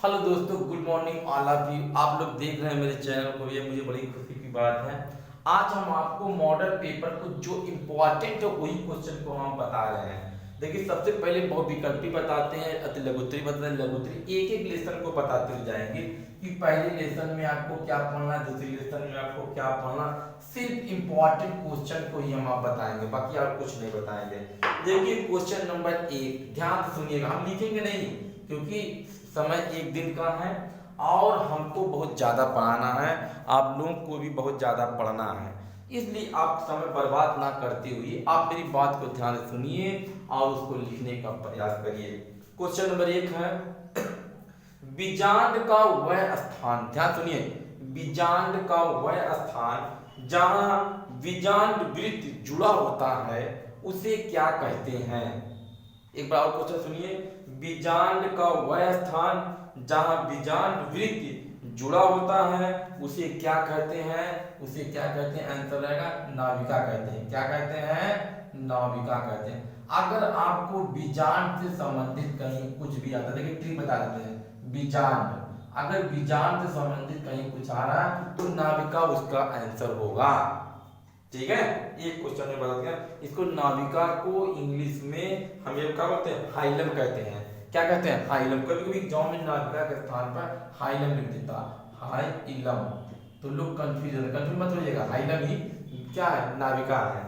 Hello दोस्तों, good morning all of you. आप लोग देख रहे हैं मेरे चैनल को, ये मुझे बड़ी खुशी की बात है। आज हम आपको मॉडल पेपर को जो इम्पोर्टेंट है वही क्वेश्चन को हम बता रहे हैं। देखिए, सबसे पहले बहुविकल्पी बताते हैं, अति लघुत्तरी बताते हैं, लघुत्तरी एक एक लेसन को बताते हुए जाएंगे कि पहले लेसन में आपको क्या पढ़ना, दूसरे लेसन में आपको क्या पढ़ना। सिर्फ इम्पोर्टेंट क्वेश्चन को ही हम आप बताएंगे, बाकी आप कुछ नहीं बताएंगे। देखिए क्वेश्चन नंबर 1, ध्यान से सुनिएगा। हम लिखेंगे नहीं क्योंकि समय एक दिन का है और हमको बहुत ज़्यादा पढ़ाना है, आप लोगों को भी बहुत ज़्यादा पढ़ना है, इसलिए आप समय बर्बाद ना करते हुए आप मेरी बात को ध्यान से सुनिए और उसको लिखने का प्रयास करिए। क्वेश्चन नंबर 1 है, बीजांड का वह स्थान, ध्यान सुनिए, बीजांड का वह स्थान जहां बीजांड वृत्त जुड़ा होता है उसे क्या कहते हैं। एक बार और क्वेश्चन सुनिए, बीजांड का वह स्थान जहां बीजांड वृत्त जुड़ा होता है उसे क्या कहते हैं, उसे क्या कहते हैं। आंसर रहेगा नाभिका कहते हैं। क्या कहते हैं? नाभिका कहते हैं। अगर आपको बीजांड से संबंधित कहीं कुछ भी आता है, देखिए ट्री बता देते हैं, बीजांड, अगर बीजांड से संबंधित कहीं कुछ आ रहा है तो नाभिका उसका आंसर होगा। ठीक है, एक क्वेश्चन में बता दिया। इसको नाभिका को इंग्लिश में हम ये क्या बोलते हैं, हाइलम कहते हैं। क्या कहते हैं? हाइलम। कभी कभी एग्जाम में नाभिका के स्थान पर हाइलम लिख देता, हाइलम, तो लोग कंफ्यूज मत होइएगा, हाइलम ही क्या है, नाभिका है।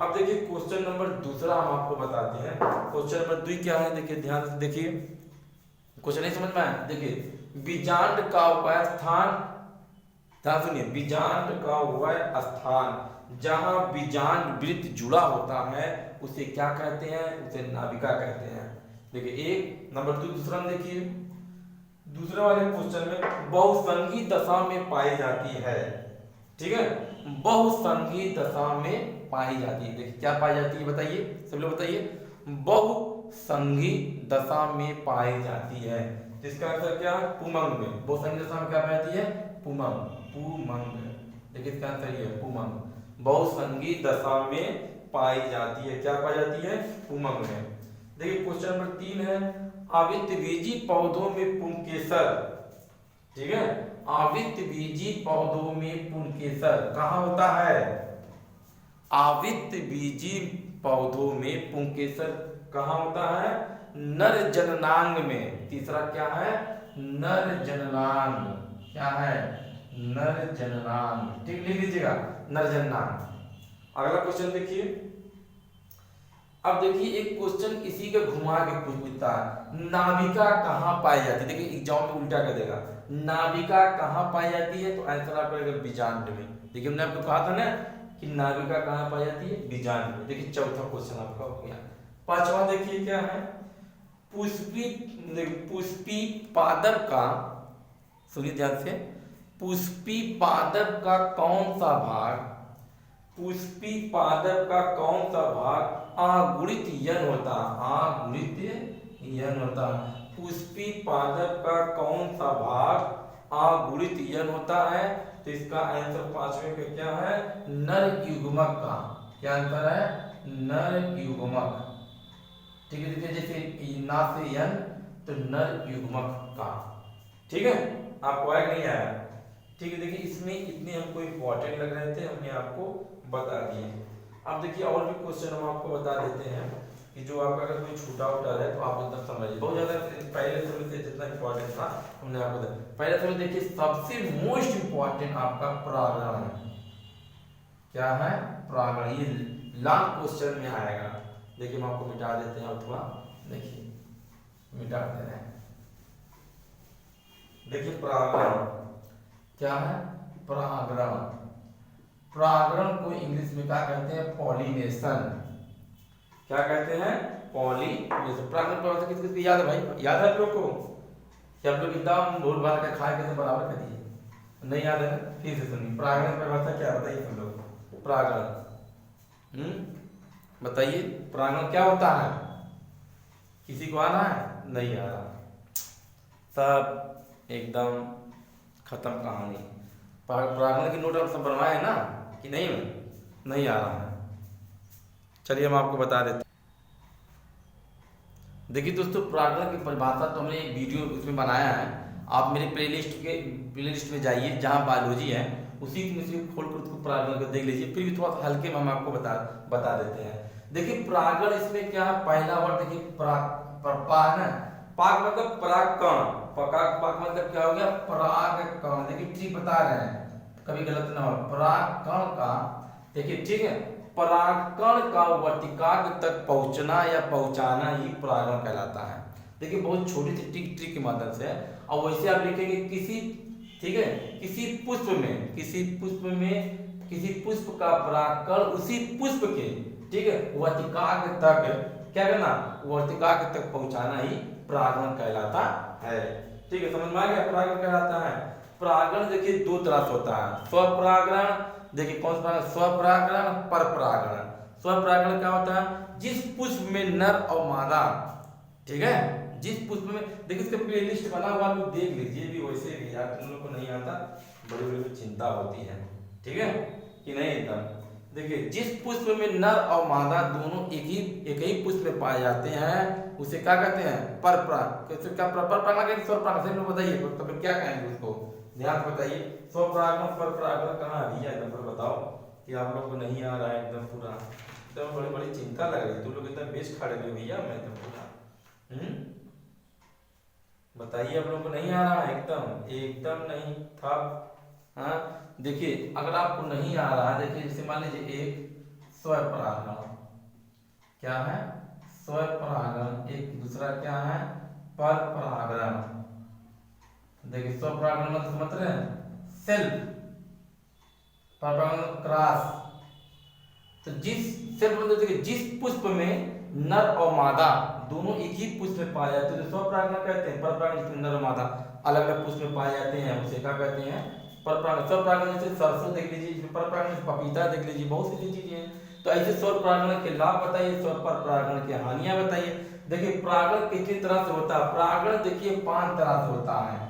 अब देखिए क्वेश्चन नंबर दूसरा हम आपको बताते हैं। क्वेश्चन नंबर 2 क्या है, देखिए ध्यान से देखिए, क्वेश्चन नहीं समझ में आया। देखिए, बीजांड का वह स्थान, ध्यान सुनिए, बीजांड का वह स्थान जहां बीजांड वृत्त जुड़ा होता है उसे क्या कहते हैं, उसे नाभिका कहते हैं। देखिए एक नंबर 2 दूसरा में देखिए, दूसरे वाले क्वेश्चन में बहुसंगी दशा में पाई जाती है। ठीक है, बहुसंगी दशा में पाई जाती है। देखिए क्या पाई जाती है बताइए, सब लोग बताइए। बहुसंगी दशा में पाई जाती है, जिसका आंसर क्या है, पुमंग में। बहुसंगी दशा में क्या पाई जाती है, पुमंग, पुमंग। देखिए इसका आंसर ये है, पुमंग। बहुसंगी दशा में पाई जाती है, क्या पाई जाती है, पुमंग में। देखिए क्वेश्चन नंबर 3 है, आवृतबीजी पौधों में पुंकेसर। ठीक है, आवृतबीजी पौधों में पुंकेसर कहाँ होता है, आवृतबीजी पौधों में पुंकेसर कहाँ होता है, नर जननांग में। तीसरा क्या है, नर जननांग, क्या है, नर जननांग। ठीक, लिख लीजिएगा, नर जननांग। अगला क्वेश्चन देखिए। अब देखिए एक क्वेश्चन इसी का घुमा के पूछता है, नाभिका कहाँ पाई जाती है। देखिए एग्जाम में उल्टा कर देगा, नाभिका कहाँ पाई जाती है, तो आंसर आपका रहेगा बीजांड में। देखिए हमने आपको कहा था ना कि नाभिका कहाँ पाई जाती है, बीजांड में। देखिए चौथा क्वेश्चन आपका हो गया। पांचवा देखिए क्या है, पुष्पी, पुष्पी पादप का, सुनिए ध्यान से, पुष्पी पादप का कौन सा भाग, पुष्पी पादप का कौन सा भाग आगुणित यन होता, आगुणित यन होता। पुष्पी पादप का कौन सा भाग आगुणित यन होता है, तो इसका आंसर पांचवें का क्या है, नर युग्मक का। क्या आंसर है, नर युग्मक। ठीक है, देखिए जैसे ना से यन तो नर युग्मक का। ठीक है, आपको आया नहीं आया। ठीक है, देखिए इसमें इतने हमको इम्पोर्टेंट लग रहे थे, हमने आपको बता दिए। अब देखिए और भी क्वेश्चन हम आपको बता देते हैं कि जो आपका अगर कोई छूटा उठा है तो आप एकदम समझिए। बहुत ज्यादा पहले थोड़े से जितना इम्पोर्टेंट था हमने आपको बताया। पहले थोड़े देखिए, सबसे मोस्ट इम्पोर्टेंट आपका प्रागण है। क्या है, प्रागण। ये लॉन्ग क्वेश्चन में आएगा। देखिए हम आपको मिटा देते हैं, और थोड़ा देखिए मिटा दे रहे हैं। देखिए प्रागण क्या है, परागण। परागण को इंग्लिश में क्या कहते हैं, पॉलिनेशन। क्या कहते हैं, पॉलिनेशन। परागण परिभाषा किस किस की याद है भाई, याद है आप लोग को, कि आप लोग एकदम भूल भाल के खाए के बराबर कर दिए, नहीं याद है, फिर से सुनिए। परागण परिभाषा क्या बताइए तुम लोग, परागण बताइए, परागण क्या होता है, किसी को आना है, नहीं आ रहा, सब एकदम खत्म कहानी। परागण की नोट आप सब बनवाए हैं ना कि नहीं, नहीं आ रहा है। चलिए हम आपको बता देते। देखिए दोस्तों, परागण की परिभाषा तो हमने एक वीडियो इसमें बनाया है, आप मेरे प्लेलिस्ट में जाइए जहाँ बायोलॉजी है, उसी में से खोल कर उसको परागण को देख लीजिए, फिर भी थोड़ा सा हल्के में हम आपको बता देते हैं। देखिए परागण इसमें क्या है, पहला वर्ड देखिए पाग ना, पाग मतलब परागकण, पाग मतलब क्या हो गया, परागकण। देखिए ठीक बता रहे हैं, कभी गलत ना हो, परागकण का देखिए ठीक है, परागकण का वर्तिकाग्र तक पहुंचना या पहुंचाना ही परागण कहलाता है। देखिए बहुत छोटी सी ट्रिक की मदद से, और वैसे आप लिखेंगे किसी, ठीक है, किसी पुष्प का परागकण उसी पुष्प के, ठीक है, वर्तिकाग्र तक क्या करना, वर्तिकाग्र तक पहुंचाना ही परागण कहलाता है। ठीक है, समझ में आ गया, परागण कहलाता है। परागण देखिए दो तरह से होता है, स्वपरागण, देखिए कौन सा, स्वपरागण, परपरागण। स्वपरागण क्या होता है, जिस पुष्प में नर और मादा, ठीक है, जिस पुष्प में, देखिए इसका प्लेलिस्ट बना हुआ, आप देख लीजिए भी, वैसे भी यार तुम लोग को नहीं आता, बड़ी बड़ी चिंता होती है, ठीक है कि नहीं एकदम। देखिए जिस पुष्प में नर और मादा दोनों एक ही पुष्प में पाए जाते हैं, उसे क्या कहते हैं, परपरागण। क्या परपरागण या स्वपरागण, लोग बताइए तो क्या कहेंगे उसको, ध्यान से बताइए। स्वपरागण परपरागण कहाँ आ गया, एकदम पर बताओ कि आप लोग को नहीं आ रहा है एकदम पूरा, एकदम बड़ी बड़ी चिंता लग रही है, तुम लोग एकदम बेच खड़े हुए भैया, मैं एकदम पूरा बताइए, आप लोगों को नहीं आ रहा है एकदम नहीं था। हाँ देखिए अगर आपको नहीं आ रहा है, देखिए जैसे मान लीजिए एक स्वपरागण क्या है, स्वपरागण, एक दूसरा क्या है, परपरागण। देखिए स्वपरागण मतलब समझ रहे हैं, सेल्फ, परपरागण क्रॉस। तो जिस सेल्फ मतलब देखिए जिस पुष्प में नर और मादा दोनों एक ही पुष्प में पाए जाते हैं तो स्वपरागण कहते हैं। परपरागण जिसमें नर और मादा अलग अलग पुष्प में पाए जाते हैं उसे क्या कहते हैं, परपरागण। स्वपरागण जैसे सरसों देख लीजिए, परपरागण पपीता देख लीजिए, बहुत सी चीजें हैं। तो ऐसे स्वपरागण के लाभ बताइए, परपरागण की हानियां बताइए। देखिए परागण कितनी तरह से होता है, परागण देखिए 5 तरह से होता है,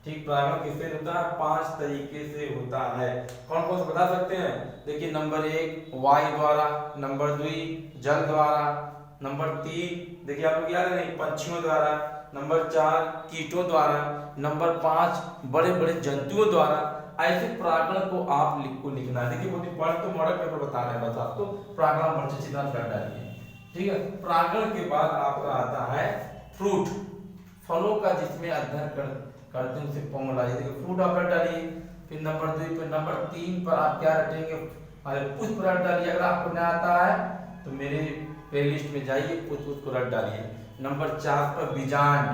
ठीक, परागण किससे होता है, 5 तरीके से होता है। कौन कौन से बता सकते हैं, देखिए नंबर 1 वायु द्वारा, नंबर 2 जल द्वारा, नंबर 3 देखिए आप लोग याद है नहीं, पंछियों द्वारा, नंबर 4 कीटों द्वारा, नंबर 5 बड़े बड़े जंतुओं द्वारा। ऐसे परागण को आप लिखना है। देखिए बहुत इंपॉर्टेंट, तो मॉडल पेपर बता रहे हैं बस आपको, परागण वर्ष चिन्ह कर डालिए, ठीक है। परागण के बाद आपका आता है फ्रूट, फलों का जिसमें अध्ययन करते हैं उसे फॉर्मूला, देखिए फ्रूट आप रट डालिए। फिर नंबर 2 पर, नंबर 3 पर आप क्या रटेंगे, पुष्प रट डालिए। अगर आपको नहीं आता है तो मेरे प्लेलिस्ट में जाइए, पुष्प को रट डालिए। नंबर 4 पर बीजांड,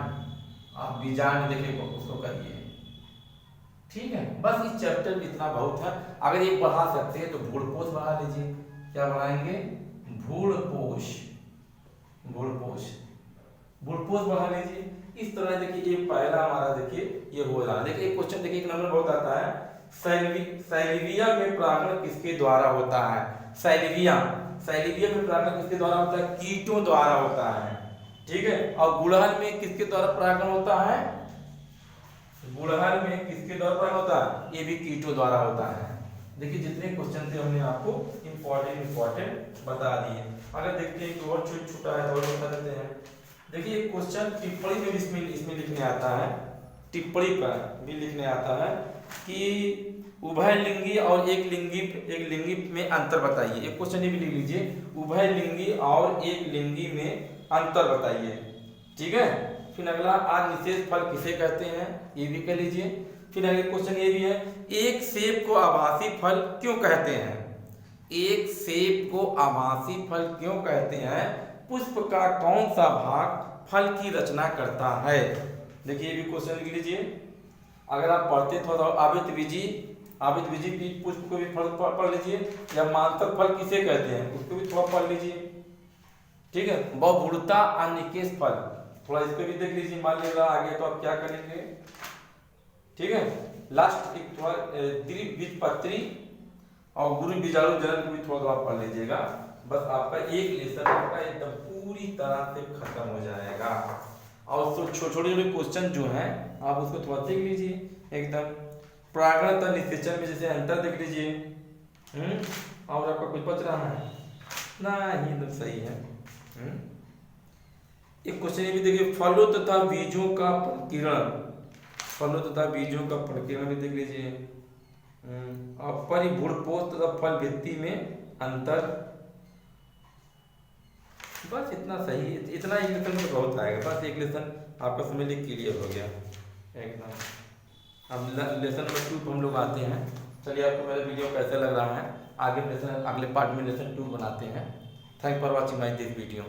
आप बीजांड देखिए उसको करिए, ठीक है। बस इस चैप्टर में इतना बहुत है। अगर ये बढ़ा सकते हैं तो भूलपोष बढ़ा लीजिए, क्या बढ़ाएंगे, भूलपोष, भूलपोष बढ़ा लीजिए। इस तरह देखिए ये पहला हमारा देखिए ये हो रहा है। देखिए एक क्वेश्चन देखिए, एक नंबर बहुत आता है, सैलिविया में परागण किसके द्वारा होता है, सैलिविया में परागण किसके द्वारा होता है, कीटों द्वारा होता है, ठीक है। और गुड़हल में किसके द्वारा परागण होता है, गुड़हल में किसके द्वारा परागण होता है, ये भी कीटों द्वारा होता है। देखिए जितने क्वेश्चन थे हमने आपको इम्पोर्टेंट बता दिए। अगर देखते हैं कि और छोटा है तो और बता देते हैं। देखिए क्वेश्चन टिप्पणी में इसमें लिखने आता है, टिप्पणी पर भी लिखने आता है कि उभयलिंगी और एक लिंगी में अंतर बताइए। एक क्वेश्चन ये भी लिख लीजिए, उभयलिंगी और एक लिंगी में अंतर बताइए, ठीक है। फिर अगला आज निषेध फल किसे कहते हैं, ये भी कह लीजिए। फिर अगला क्वेश्चन ये भी है, एक सेब को आभासी फल क्यों कहते हैं, एक सेब को आभासी फल क्यों कहते हैं, पुष्प का कौन सा भाग फल की रचना करता है। देखिए ये भी क्वेश्चन लिख लीजिए। अगर आप पढ़ते थोड़ा आवित बीजी पुष्प को भी पढ़ लीजिए, या मांतर फल किसे कहते हैं उसको भी थोड़ा पढ़ लीजिए, ठीक है। बहुभुरता अनिकेश फल, थोड़ा इसको भी देख लीजिए, मान लीजिएगा आगे तो आप क्या करेंगे, ठीक है। लास्ट एक थोड़ा द्विबीजपत्री और गुरु बीजाणु जनन को भी थोड़ा पढ़ लीजिएगा। बस आपका एक लेसन आपका एकदम पूरी तरह से खत्म हो जाएगा। और छोटे छोटे क्वेश्चन जो हैं आप उसको थोड़ा देख लीजिए एकदम। परागण तथा निषेचन में जैसे अंतर देख लीजिए, और आपका कुछ बच रहा है ना, ये एकदम सही है। एक क्वेश्चन ये भी देखिए, फलों तथा बीजों का पंकीरण, फलों तथा बीजों का प्रकीर्णन भी देख लीजिए। परिभूणपोष तथा फल भित्ति में अंतर। बस इतना सही, इतना एक लेसन में बहुत आएगा। बस एक लेसन आपका समझ लीजिए क्लियर हो गया एकदम। अब लेसन नंबर 2 पर हम लोग आते हैं। चलिए आपको मेरा वीडियो कैसा लग रहा है, आगे लेसन अगले पार्ट में लेसन 2 बनाते हैं। Thank for watching my this video.